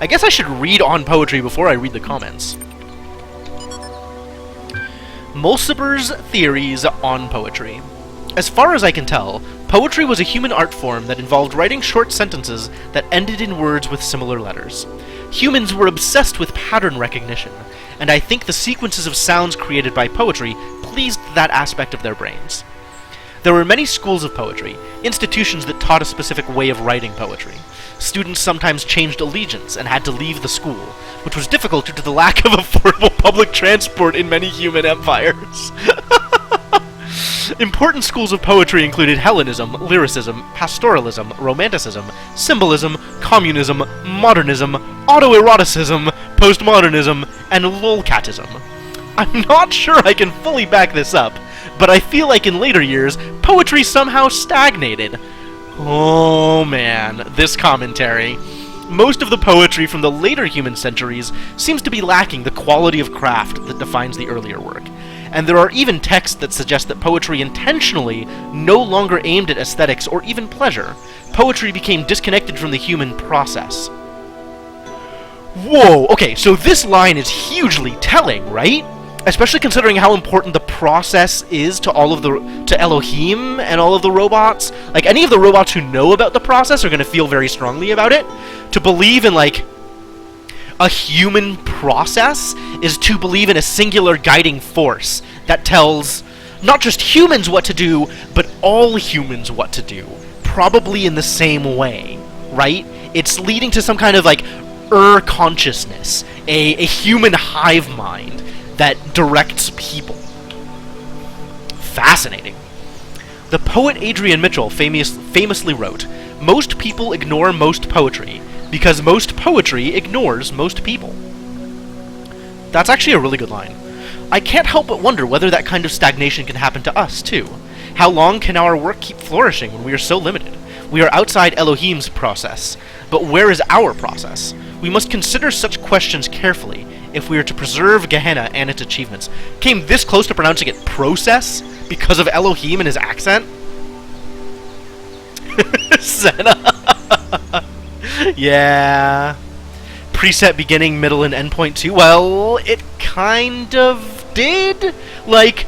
I guess I should read on poetry before I read the comments. Mulciber's theories on poetry. As far as I can tell, poetry was a human art form that involved writing short sentences that ended in words with similar letters. Humans were obsessed with pattern recognition, and I think the sequences of sounds created by poetry pleased that aspect of their brains. There were many schools of poetry, institutions that taught a specific way of writing poetry. Students sometimes changed allegiance and had to leave the school, which was difficult due to the lack of affordable public transport in many human empires. Important schools of poetry included Hellenism, lyricism, pastoralism, romanticism, symbolism, communism, modernism, autoeroticism, postmodernism, and lolcatism. I'm not sure I can fully back this up, but I feel like in later years, poetry somehow stagnated. Oh man, this commentary. Most of the poetry from the later human centuries seems to be lacking the quality of craft that defines the earlier work. And there are even texts that suggest that poetry intentionally no longer aimed at aesthetics or even pleasure. Poetry became disconnected from the human process. Whoa, okay, so this line is hugely telling, right? Especially considering how important the process is to to Elohim and all of the robots. Like, any of the robots who know about the process are going to feel very strongly about it. To believe in, like, a human process is to believe in a singular guiding force that tells not just humans what to do, but all humans what to do. Probably in the same way, right? It's leading to some kind of, like, consciousness, a human hive mind that directs people. Fascinating. The poet Adrian Mitchell famously wrote, "Most people ignore most poetry, because most poetry ignores most people." That's actually a really good line. I can't help but wonder whether that kind of stagnation can happen to us, too. How long can our work keep flourishing when we are so limited? We are outside Elohim's process, but where is our process? We must consider such questions carefully if we are to preserve Gehenna and its achievements. Came this close to pronouncing it process because of Elohim and his accent? Senna. Yeah. Preset beginning, middle, and endpoint too? Well, it kind of did. Like,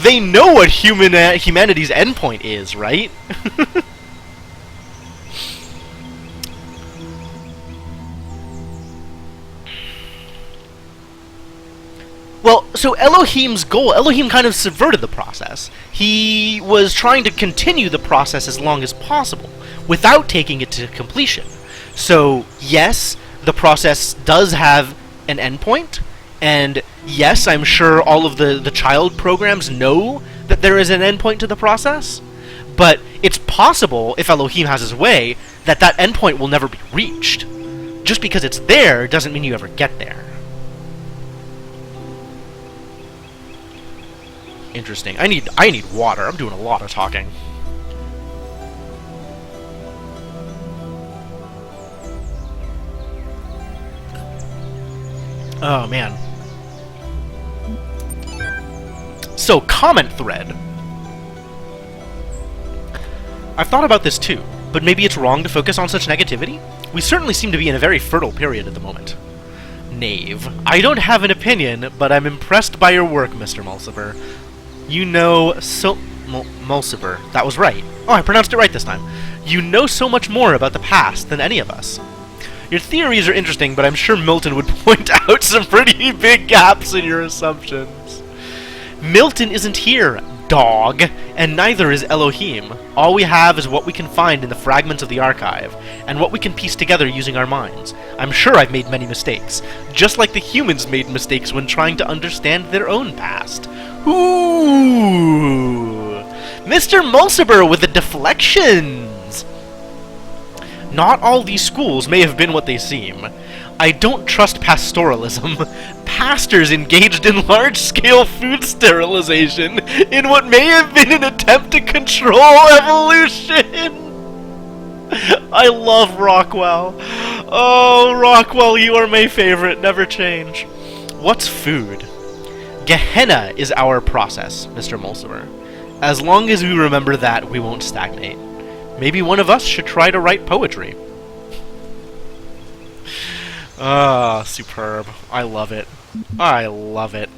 they know what humanity's endpoint is, right? Well, so Elohim's goal, Elohim kind of subverted the process. He was trying to continue the process as long as possible, without taking it to completion. So, yes, the process does have an endpoint, and yes, I'm sure all of the child programs know that there is an endpoint to the process, but it's possible, if Elohim has his way, that that endpoint will never be reached. Just because it's there doesn't mean you ever get there. Interesting. I need water. I'm doing a lot of talking. Oh, man. So, comment thread. I've thought about this too, but maybe it's wrong to focus on such negativity? We certainly seem to be in a very fertile period at the moment. Knave. I don't have an opinion, but I'm impressed by your work, Mr. Mulciber. You know so... Mulciber. That was right. Oh, I pronounced it right this time. You know so much more about the past than any of us. Your theories are interesting, but I'm sure Milton would point out some pretty big gaps in your assumptions. Milton isn't here, dog, and neither is Elohim. All we have is what we can find in the fragments of the archive, and what we can piece together using our minds. I'm sure I've made many mistakes, just like the humans made mistakes when trying to understand their own past. Ooh! Mr. Mulciber with the deflections! Not all these schools may have been what they seem. I don't trust pastoralism. Pastors engaged in large-scale food sterilization in what may have been an attempt to control evolution. I love Rockwell. Oh, Rockwell, you are my favorite. Never change. What's food? Gehenna is our process, Mr. Mulciber. As long as we remember that, we won't stagnate. Maybe one of us should try to write poetry. Ah, superb. I love it. I love it.